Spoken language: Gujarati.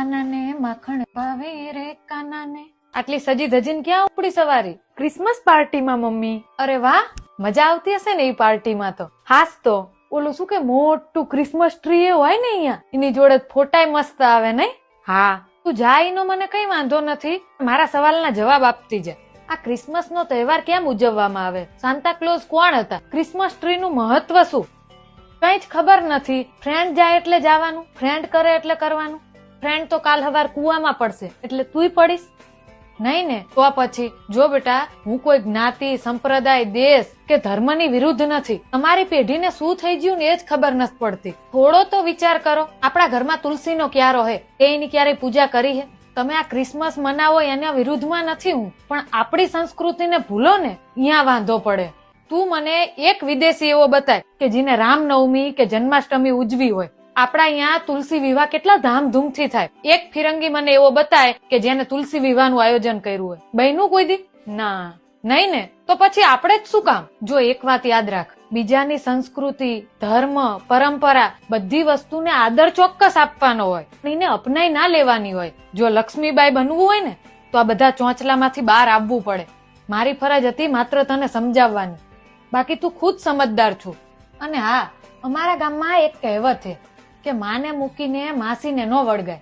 કાનાને માખણ ભાવે રે કાનાને. આટલી સજી ધજીને ક્યાં ઉપડી સવારી? ક્રિસમસ પાર્ટીમાં મમ્મી. અરે વાહ, મજા આવતી હશે ને એ પાર્ટીમાં તો. હાસ તો ઓલું શું કે મોટું ક્રિસમસ ટ્રી હોય ને અહીંયા, એની જોડે ફોટાય મસ્ત આવે નઈ? હા, તું જા, એનો મને કઈ વાંધો નથી. મારા સવાલના જવાબ આપતી જા. આ ક્રિસમસ નો તહેવાર કેમ ઉજવવામાં આવે? સાન્તા ક્લોઝ કોણ હતા? ક્રિસમસ ટ્રી નું મહત્વ શું? કઈ જ ખબર નથી. ફ્રેન્ડ જાય એટલે જવાનું, ફ્રેન્ડ કરે એટલે કરવાનું. ફ્રેન્ડ તો કાલ સવાર કુવામાં પડશે એટલે તુંય પડીશ નહીં ને? તો પછી જો બેટા, હું કોઈ જ્ઞાતિ, સંપ્રદાય, દેશ કે ધર્મની વિરુદ્ધ નથી. તમારી પેઢીને શું થઈ ગયું ને એ જ ખબર નથી પડતી. થોડો તો વિચાર કરો. આપણા ઘરમાં તુલસીનો ક્યારો હે, એની ક્યારેય પૂજા કરી હે? તમે આ ક્રિસમસ મનાવો એના વિરુદ્ધમાં નથી હું, પણ આપણી સંસ્કૃતિને ભૂલો ને અહીંયા વાંધો પડે. તું મને એક વિદેશી એવો બતાય કે જેને રામનવમી કે જન્માષ્ટમી ઉજવી હોય. આપડા અહીંયા તુલસી વિવાહ કેટલા ધામધૂમથી થાય. એક ફિરંગી મને એવો બતાય કે જેને તુલસી વિવાહનું આયોજન કર્યું હોય. બન્યું કોઈ દી? ના, નહીં ને? તો પછી આપણે જ શું કામ? જો એક વાત યાદ રાખ, બીજાની સંસ્કૃતિ, ધર્મ, પરંપરા બધી વસ્તુને આદર ચોક્કસ આપવાનો હોય, એને અપનાઈ ના લેવાની હોય. જો લક્ષ્મીબાઈ બનવું હોય ને તો આ બધા ચોંચલામાંથી બહાર આવવું પડે. મારી ફરજ હતી માત્ર તને સમજાવવાની, બાકી તું ખુદ સમજદાર છું. અને હા, અમારા ગામમાં એક કહેવત છે કે માને મૂકીને માસીને ન વળગાય.